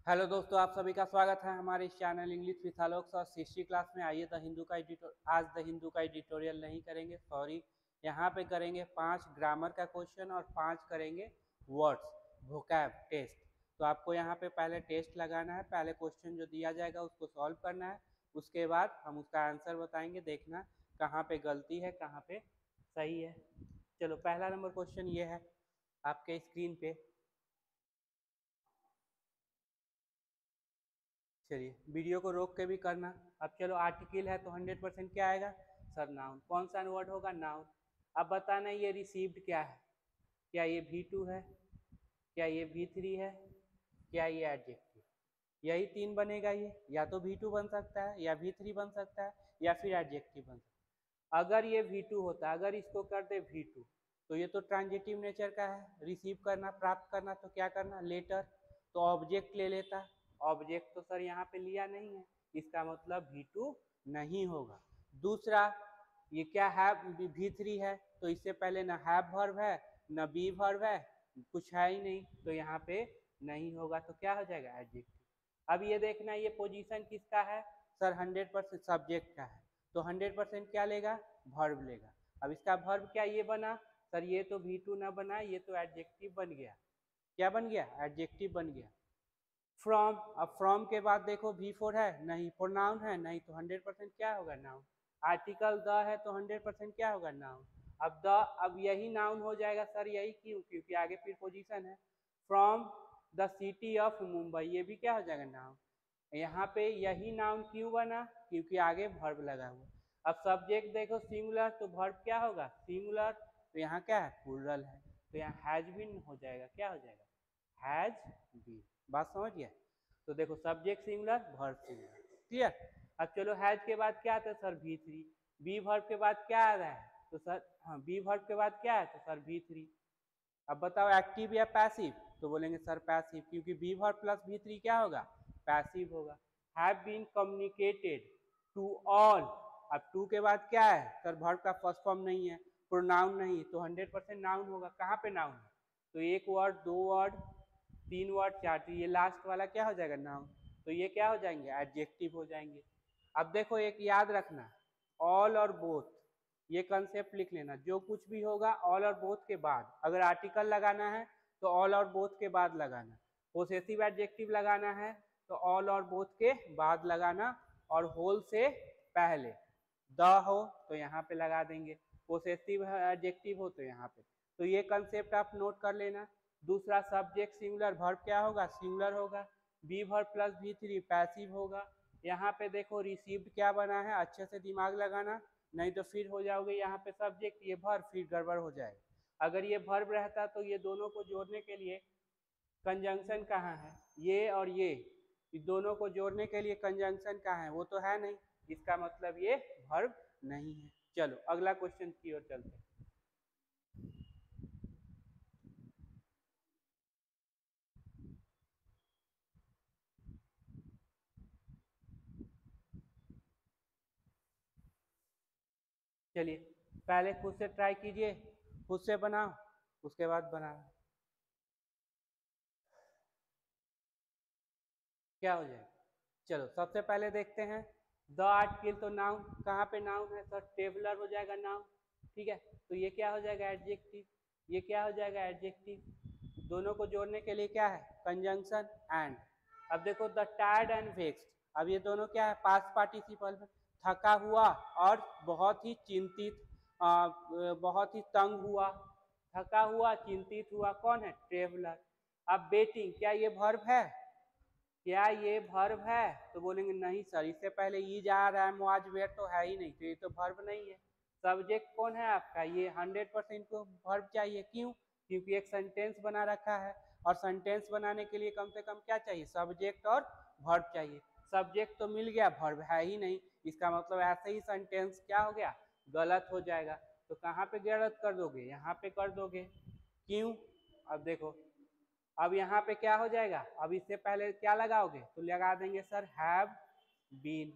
Hello दोस्तों, आप सभी का स्वागत है हमारे इस चैनल इंग्लिश विथ आलोक और हिस्ट्री क्लास में। आइए आज द हिंदू का एडिटोरियल नहीं करेंगे, सॉरी। यहाँ पे करेंगे 5 ग्रामर का क्वेश्चन और 5 करेंगे वर्ड्स वोकैब टेस्ट। तो आपको यहाँ पे पहले टेस्ट लगाना है, पहले क्वेश्चन जो दिया जाएगा उसको सॉल्व करना है, उसके बाद हम उसका आंसर बताएंगे। देखना कहाँ पे गलती है, कहाँ पे सही है। चलो, पहला नंबर क्वेश्चन ये है आपके स्क्रीन पे। चलिए, वीडियो को रोक के भी करना। अब चलो, आर्टिकल है तो 100% क्या आएगा सर? नाउन। कौन सा वर्ड होगा? नाउन। अब बताना ये रिसीव्ड क्या है। क्या ये V2 है, क्या ये V3 है, क्या ये एडजेक्टिव? यही 3 बनेगा। ये या तो V2 बन सकता है, या V3 बन सकता है, या फिर एडजेक्टिव बन सकता है। अगर ये V2 होता, अगर इसको कर दे V2, तो ये तो ट्रांजिटिव नेचर का है। रिसीव करना, प्राप्त करना, तो क्या करना? लेटर। तो ऑब्जेक्ट ले लेता। ऑब्जेक्ट तो सर यहाँ पे लिया नहीं है, इसका मतलब V2 नहीं होगा। दूसरा, ये क्या है? V3 है, तो इससे पहले ना हैव वर्ब है ना बी वर्ब है, कुछ है ही नहीं, तो यहाँ पे नहीं होगा। तो क्या हो जाएगा? एडजेक्टिव। अब ये देखना, ये पोजीशन किसका है सर? 100% सब्जेक्ट का है, तो 100% क्या लेगा? वर्ब लेगा। अब इसका वर्ब क्या ये बना सर? ये तो V2 ना बना, ये तो एडजेक्टिव बन गया। क्या बन गया? एडजेक्टिव बन गया। फ्रॉम। अब फ्रॉम के बाद देखो V4 है नहीं, प्रोनाउन है नहीं, तो 100% क्या होगा? नाउन। आर्टिकल द है तो 100% क्या होगा? नाउन। अब द, अब यही नाउन हो जाएगा सर। यही क्यों? क्योंकि आगे प्रीपोजिशन है। From the city of Mumbai, ये भी क्या हो जाएगा? नाउन। यहाँ पे यही नाउन क्यों बना? क्योंकि आगे वर्ब लगा हुआ। अब सब्जेक्ट देखो सिंगुलर, तो वर्ब क्या होगा? सिंगुलर। तो यहाँ क्या है? प्लूरल है, तो यहाँ हैज बीन हो जाएगा। क्या हो जाएगा? Has been. बात समझ गया? तो देखो, subject singular, verb singular. Clear? अब चलो, हैज के बाद क्या आता है सर? V3। बी वर्ब के बाद क्या आ रहा है? तो सर हाँ, बी वर्ब के बाद क्या है? तो सर V3। अब बताओ, एक्टिव या पैसिव? तो बोलेंगे सर पैसिव, क्योंकि बी वर्ब प्लस V3 क्या होगा? पैसिव होगा। Have been communicated to all. अब टू के बाद क्या है सर? वर्ब का फर्स्ट फॉर्म नहीं है, प्रोनाउन नहीं, तो 100% नाउन होगा। कहाँ पे नाउन है? तो एक वर्ड, दो वर्ड, 3 वर्ड, 4, तो ये लास्ट वाला क्या हो जाएगा? नाउन। तो ये क्या हो जाएंगे? एडजेक्टिव हो जाएंगे। अब देखो, एक याद रखना, ऑल और बोथ, ये कंसेप्ट लिख लेना। जो कुछ भी होगा ऑल और बोथ के बाद, अगर आर्टिकल लगाना है तो ऑल और बोथ के बाद लगाना। पोसेसिव एडजेक्टिव लगाना है तो ऑल और बोथ के बाद लगाना, और होल से पहले। द हो तो यहाँ पे लगा देंगे, पोसेसिव एडजेक्टिव हो तो यहाँ पे। तो ये कंसेप्ट आप नोट कर लेना। दूसरा, सब्जेक्ट सिंगुलर, वर्ब क्या होगा? सिंगुलर होगा। B verb plus V3 passive होगा। यहाँ पे देखो, रिसीव्ड क्या बना है? अच्छे से दिमाग लगाना, नहीं तो फिर हो जाओगे यहाँ पे सब्जेक्ट, ये वर्ब, फिर गड़बड़ हो जाएगा। अगर ये वर्ब रहता तो ये दोनों को जोड़ने के लिए कंजंक्शन कहाँ है? ये और ये दोनों को जोड़ने के लिए कंजंक्शन कहाँ है? वो तो है नहीं, इसका मतलब ये वर्ब नहीं है। चलो, अगला क्वेश्चन की ओर चलते हैं। चलिए, पहले खुद से ट्राई कीजिए, खुद से बनाओ, उसके बाद बनाना। क्या हो जाएगा? चलो, सबसे पहले देखते हैं। द आर्टिकल तो नाउन, कहाँ पे नाउन है सर? टेबलर हो जाएगा नाउन। ठीक है, तो ये क्या हो जाएगा? एडजेक्टिव। ये क्या हो जाएगा? एडजेक्टिव। दोनों को जोड़ने के लिए क्या है? Conjunction and. अब देखो, द टायर्ड एंड वेक्स्ड, अब ये दोनों क्या है? पास्ट पार्टिसिपल में। थका हुआ और बहुत ही चिंतित, बहुत ही तंग हुआ। थका हुआ, चिंतित हुआ, कौन है? ट्रेवलर। अब वेटिंग, क्या ये वर्ब है? क्या ये वर्ब है? तो बोलेंगे नहीं सर, इससे पहले ई जा रहा है, वाज वेयर तो है ही नहीं, तो ये तो वर्ब नहीं है। सब्जेक्ट कौन है आपका? ये 100% को वर्ब चाहिए। क्यों? क्योंकि एक सेंटेंस बना रखा है, और सेंटेंस बनाने के लिए कम से कम क्या चाहिए? सब्जेक्ट और वर्ब चाहिए। सब्जेक्ट तो मिल गया, वर्ब है ही नहीं, इसका मतलब ऐसे ही सेंटेंस क्या हो गया? गलत हो जाएगा। तो कहाँ पे गलत कर दोगे? यहाँ पे कर दोगे। क्यों? अब देखो, अब यहाँ पे क्या हो जाएगा? अब इससे पहले क्या लगाओगे? तो लगा देंगे sir have been.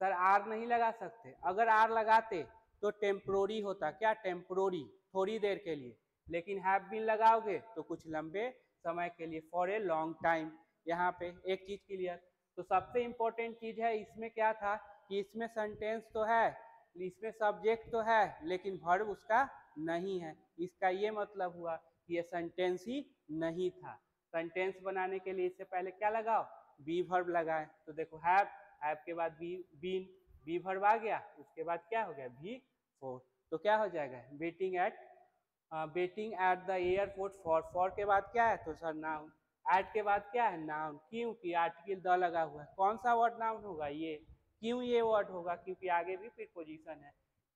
Sir are नहीं लगा सकते, अगर आर लगाते तो टेम्प्रोरी होता। क्या? टेम्प्रोरी, थोड़ी देर के लिए। लेकिन हैव बीन लगाओगे तो कुछ लंबे समय के लिए, फॉर ए लॉन्ग टाइम। यहाँ पे एक चीज क्लियर। तो सबसे इम्पोर्टेंट चीज है इसमें क्या था कि इसमें सेंटेंस तो है, इसमें सब्जेक्ट तो है, लेकिन वर्ब उसका नहीं है। इसका ये मतलब हुआ कि ये सेंटेंस ही नहीं था। सेंटेंस बनाने के लिए इससे पहले क्या लगाओ, बी वर्ब लगाए। तो देखो हैव के बाद बी बीन, बी वर्ब आ गया, उसके बाद क्या हो गया भी फोर। तो क्या हो जाएगा waiting at the airport for के बाद क्या है तो सर नाउन, एट के बाद क्या है नाउन, क्योंकि आर्टिकल द लगा हुआ है। कौन सा वर्ड नाउन होगा ये, क्यों ये वर्ड होगा, क्योंकि आगे भी प्रीपोजिशन है।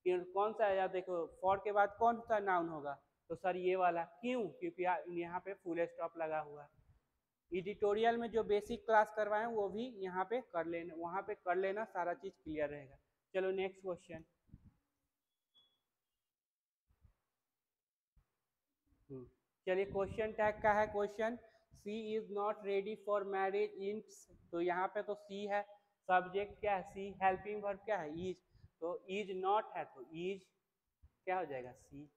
कौन सा है, देखो फॉर के बाद कौन सा नाउन होगा तो सर ये वाला, क्यों, क्योंकि यहाँ पे फुल स्टॉप लगा हुआ है। एडिटोरियल में जो बेसिक क्लास करवाएं वो भी यहाँ पे कर लेना, वहाँ पे कर लेना, सारा चीज क्लियर रहेगा। चलो नेक्स्ट क्वेश्चन। चलिए क्वेश्चन टैग का है question, she is not ready for marriage in, तो यहाँ पे तो सी है, सब्जेक्ट क्या है सी, हेल्पिंग वर्ब क्या है इज, तो इज नॉट है तो इज क्या हो जाएगा सी।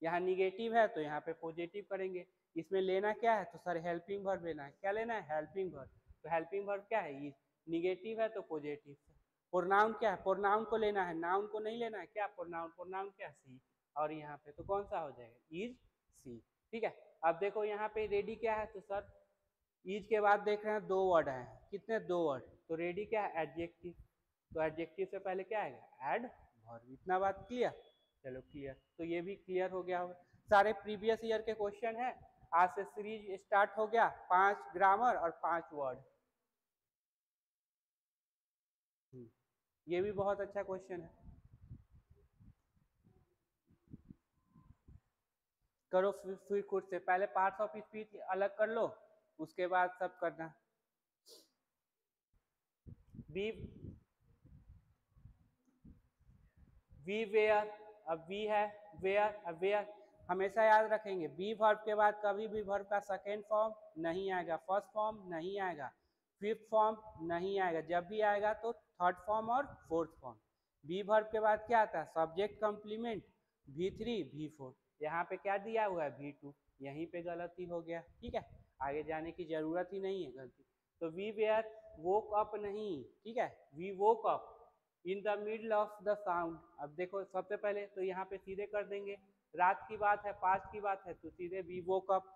यहाँ निगेटिव है तो यहाँ पे पॉजिटिव करेंगे। इसमें लेना क्या है तो सर हेल्पिंग वर्ब लेना है, क्या लेना है हेल्पिंग वर्ब, तो हेल्पिंग वर्ब क्या है इज, निगेटिव है तो पॉजिटिव। प्रोनाउन क्या है, प्रोनाउन को लेना है, नाउन को नहीं लेना है, क्या प्रोनाउन, प्रोनाउन क्या सी, और यहाँ पे तो कौन सा हो जाएगा इज सी। ठीक है, अब देखो यहाँ पे रेडी क्या है तो सर इज के बाद देख रहे हैं दो वर्ड है, कितने दो वर्ड, तो रेडी क्या है एडजेक्टिव, तो एडजेक्टिव से पहले क्या आएगा एड वर्ब। इतना बात क्लियर, चलो क्लियर, तो ये भी क्लियर हो गया होगा। सारे प्रीवियस ईयर के क्वेश्चन है, आज से सीरीज स्टार्ट हो गया, 5 ग्रामर और 5 वर्ड। ये भी बहुत अच्छा क्वेश्चन है, करो फिर खुद से, पहले पार्ट्स ऑफ स्पीच अलग कर लो, उसके बाद सब करना। बी वी वेयर, अब वी है वेयर, अब वेयर हमेशा याद रखेंगे, बी वर्ब के बाद कभी भी वर्ब का सेकेंड फॉर्म नहीं आएगा, फर्स्ट फॉर्म नहीं आएगा, फिफ्थ फॉर्म नहीं आएगा, जब भी आएगा तो थर्ड फॉर्म और फोर्थ फॉर्म। बी वर्ब के बाद क्या आता है सब्जेक्ट कंप्लीमेंट, V3 V4, यहाँ पे क्या दिया हुआ है V2, यहीं पे गलती हो गया। ठीक है, आगे जाने की जरूरत ही नहीं है गलती। तो वी वेयर वोक अप नहीं, ठीक है, we woke up in the middle of the sound. अब देखो सबसे पहले तो यहाँ पे सीधे कर देंगे, रात की बात है, पास्ट की बात है, तो सीधे वी वोक अप।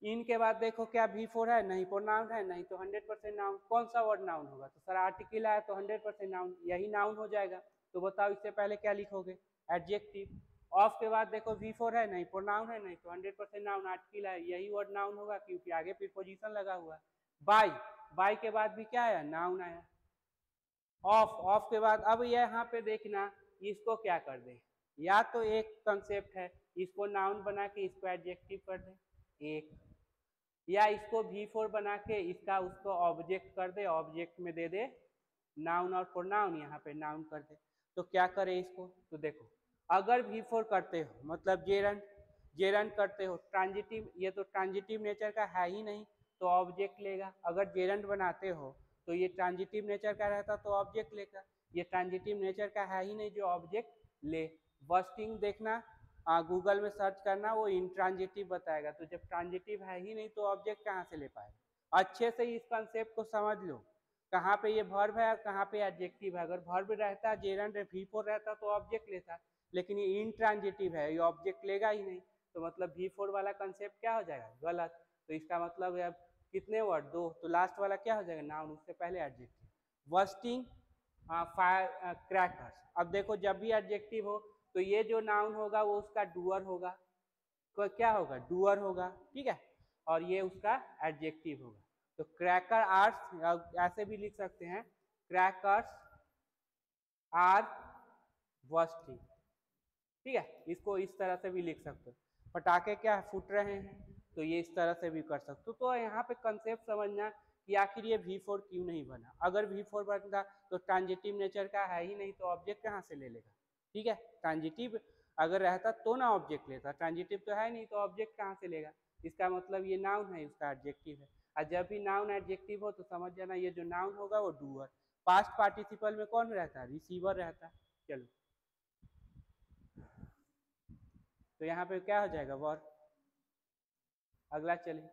इन के बाद देखो क्या V4 है, नहीं प्रोनाउन है, नहीं तो 100% नाउन। कौन सा वर्ड नाउन होगा तो सर आर्टिकल आया तो 100% नाउन, यही नाउन हो जाएगा। तो बताओ इससे पहले क्या लिखोगे एडजेक्टिव। ऑफ के बाद देखो V4 है, नहीं प्रोनाउन है, नहीं तो 100% नाउन, आर्टिकल है, यही वर्ड नाउन होगा क्योंकि आगे प्रीपोजिशन लगा हुआ है। बाय, बाय के बाद भी क्या आया नाउन आया। ऑफ, ऑफ के बाद अब यहाँ पे देखना इसको क्या कर दे, या तो एक कंसेप्ट है इसको नाउन बना के इसको एडजेक्टिव कर दे एक, या इसको V4 बना के इसका उसको ऑब्जेक्ट कर दे, ऑब्जेक्ट में दे दे नाउन और प्रोनाउन, यहाँ पे नाउन कर दे। तो क्या करे इसको, तो देखो अगर V4 करते हो मतलब जेरन करते हो ट्रांजिटिव, ये तो ट्रांजिटिव नेचर का है ही नहीं तो ऑब्जेक्ट लेगा। अगर जेरंड बनाते हो तो ये ट्रांजिटिव नेचर का रहता तो ऑब्जेक्ट लेगा, ये ट्रांजिटिव नेचर का है ही नहीं जो ऑब्जेक्ट ले। वर्स्टिंग देखना, गूगल में सर्च करना, वो इंट्रांजिटिव बताएगा, तो जब ट्रांजिटिव है ही नहीं तो ऑब्जेक्ट कहाँ से ले पाएगा। अच्छे से इस कंसेप्ट को समझ लो, कहाँ पे ये वर्ब है और कहाँ पे एडजेक्टिव है। अगर वर्ब रहता जेरंड V4 रहता तो ऑब्जेक्ट लेता, लेकिन ये इंट्रांजिटिव है, ये ऑब्जेक्ट लेगा ही नहीं, तो मतलब V4 वाला कंसेप्ट क्या हो जाएगा गलत। तो इसका मतलब है अब कितने वर्ड दो, तो लास्ट वाला क्या हो जाएगा नाउन, उससे पहले एडजेक्टिव। वर्स्टिंग, फायर क्रैकर्स, अब देखो जब भी एडजेक्टिव हो तो ये जो नाउन होगा वो उसका डूअर होगा, तो क्या होगा डूअर होगा, ठीक है, और ये उसका एडजेक्टिव होगा। तो क्रैकर आर्स ऐसे भी लिख सकते हैं, क्रैकर्स आर वर्स्टिंग, ठीक है, इसको इस तरह से भी लिख सकते हो। पटाखे क्या फूट रहे हैं, तो ये इस तरह से भी कर सकते हो। तो यहाँ पे कंसेप्ट समझना कि आखिर ये V4 क्यों नहीं बना। अगर V4 बनता तो ट्रांजिटिव नेचर का है ही नहीं तो ऑब्जेक्ट कहाँ से ले लेगा, ठीक है, ट्रांजिटिव अगर रहता तो ना ऑब्जेक्ट लेता, ट्रांजिटिव तो है नहीं तो ऑब्जेक्ट कहाँ से लेगा। इसका मतलब ये नाउन है, उसका एडजेक्टिव है, और जब भी नाउन एडजेक्टिव हो तो समझ जाना ये जो नाउन होगा वो डूअर। पास्ट पार्टिसिपल में कौन रहता है रिसीवर रहता है। चलो तो यहाँ पे क्या हो जाएगा वर्ब। अगला चलिए,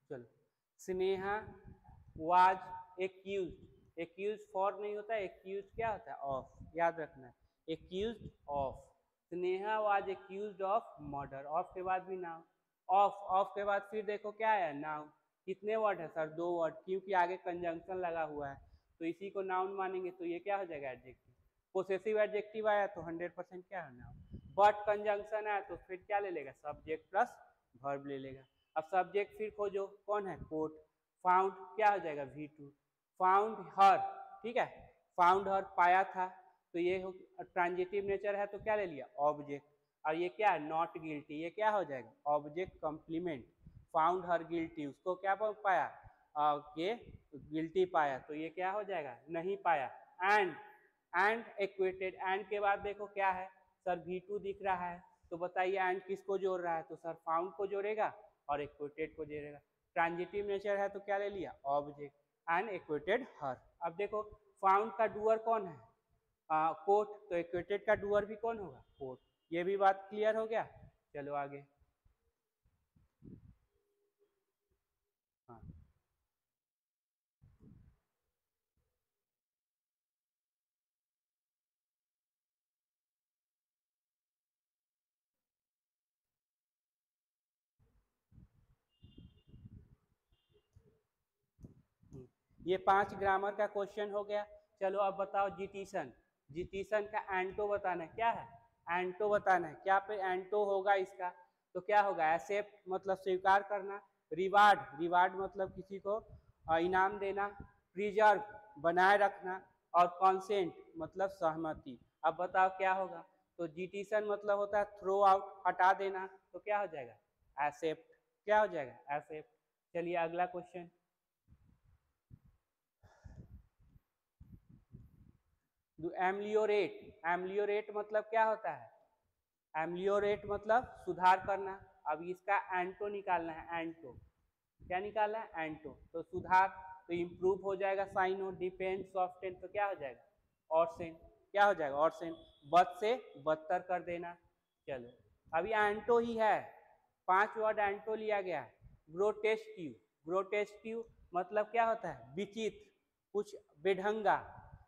चलो, Sneha was accuse, accuse for नहीं होता, एक्यूज क्या होता है, ऑफ, याद रखना, accuse of, Sneha was accuse of murder, of के बाद भी नाउन, ऑफ के बाद फिर देखो क्या है, नाउन, कितने वर्ड है सर, 2 वर्ड, क्योंकि आगे कंजंक्शन लगा हुआ है तो इसी को नाउन मानेंगे, तो ये क्या हो जाएगा, एडजेक्टिव, पोसेसिव एडजेक्टिव आया तो 100% क्या है, नाउन, बट कंजंक्शन आया तो फिर क्या ले लेगा, सब्जेक्ट प्लस वर्ब ले लेगा। अब सब्जेक्ट फिर खोजो, कौन है, कोट, फाउंड क्या हो जाएगा, V2, फाउंड हर, ठीक है, फाउंड हर पाया था, तो ये ट्रांजिटिव नेचर है तो क्या ले लिया, ऑब्जेक्ट, और ये क्या है, नॉट गिल्टी, ये क्या हो जाएगा, object complement, found her guilty, उसको क्या पाया, ये गिल्टी पाया, तो ये क्या हो जाएगा, नहीं पाया, एंड एक्वेटेड, एंड के बाद देखो क्या है सर, V2 दिख रहा है, तो बताइए एंड किसको जोड़ रहा है, तो सर फाउंड को जोड़ेगा और एक्वेटेड को जोड़ेगा, ट्रांजिटिव नेचर है तो क्या ले लिया, ऑब्जेक्ट, एंड एक्वेटेड हर। अब देखो फाउंड का डूअर कौन है, कोट, तो एक्वेटेड का डूअर भी कौन होगा, कोट, ये भी बात क्लियर हो गया। चलो आगे, हाँ ये 5 ग्रामर का क्वेश्चन हो गया। चलो अब बताओ जिटिशन, जिटिशन का एंटो बताना है, क्या है एंटो बताना है, क्या पे एंटो होगा इसका, तो क्या होगा, एक्सेप्ट मतलब स्वीकार करना, रिवार्ड, रिवार्ड मतलब किसी को इनाम देना, प्रिजर्व बनाए रखना, और कॉन्सेंट मतलब सहमति। अब बताओ क्या होगा, तो जिटिशन मतलब होता है थ्रो आउट, हटा देना, तो क्या हो जाएगा, एक्सेप्ट, क्या हो जाएगा, एक्सेप्ट। चलिए अगला क्वेश्चन, एमलियोरेट, एमलियोरेट मतलब क्या होता है, एमलियोरेट मतलब सुधार करना। अब इसका एंटो निकालना है, एंटो क्या निकालना है, एंटो, तो सुधार, तो इम्प्रूव हो जाएगा, साइन हो, डिपेंड, सॉफ्टेन, तो क्या हो जाएगा, और सेन, क्या हो जाएगा, और सेन, बद से बदतर कर देना। चलो अभी एंटो ही है, 5 वर्ड एंटो लिया गया है, ग्रोटेस्क्यू, ग्रोटेस्क्यू मतलब क्या होता है, विचित्र, कुछ बेढंगा,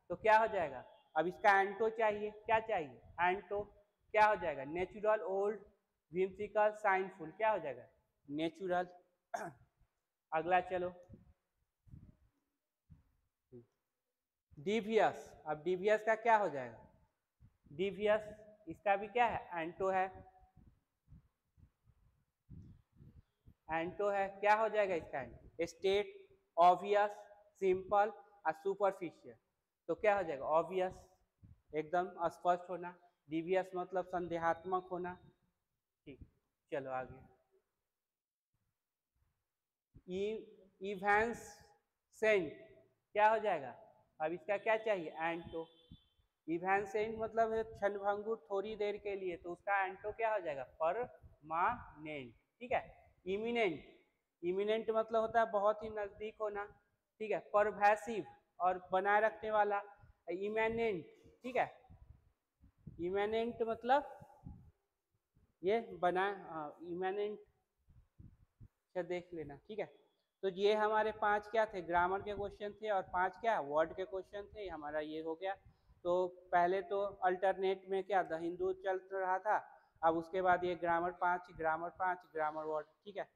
तो क्या हो जाएगा, अब इसका एंटो चाहिए, क्या चाहिए, एंटो, क्या हो जाएगा, नेचुरल, ओल्ड, व्हिमसिकल, साइनफुल, क्या हो जाएगा, नेचुरल। अगला चलो, डिवियस, अब डिवियस का क्या हो जाएगा, डिवियस, इसका भी क्या है, एंटो है, एंटो है, क्या हो जाएगा इसका एंटो, स्टेट, ऑब्वियस, सिंपल और सुपरफिशियल, तो क्या हो जाएगा, ऑब्वियस, एकदम स्पष्ट होना, डिवियस मतलब संदेहात्मक होना, ठीक। चलो आगे, इवेंसेंट क्या हो जाएगा, अब इसका क्या चाहिए, एंटो, इवेंसेंट मतलब है क्षणभंगुर, थोड़ी देर के लिए, तो उसका एंटो क्या हो जाएगा, परमानेंट, ठीक है। इमिनेंट, इमिनेंट मतलब होता है बहुत ही नजदीक होना, ठीक है, परवैसिव और बनाए रखने वाला, इमेनेंट, ठीक है, इमेनेंट मतलब ये बना, इमेनेंट, अच्छा देख लेना, ठीक है। तो ये हमारे 5 क्या थे, ग्रामर के क्वेश्चन थे, और 5 क्या वर्ड के क्वेश्चन थे, हमारा ये हो गया। तो पहले तो अल्टरनेट में क्या द हिंदू चल रहा था, अब उसके बाद ये ग्रामर 5, ग्रामर 5, ग्रामर वर्ड, ठीक है।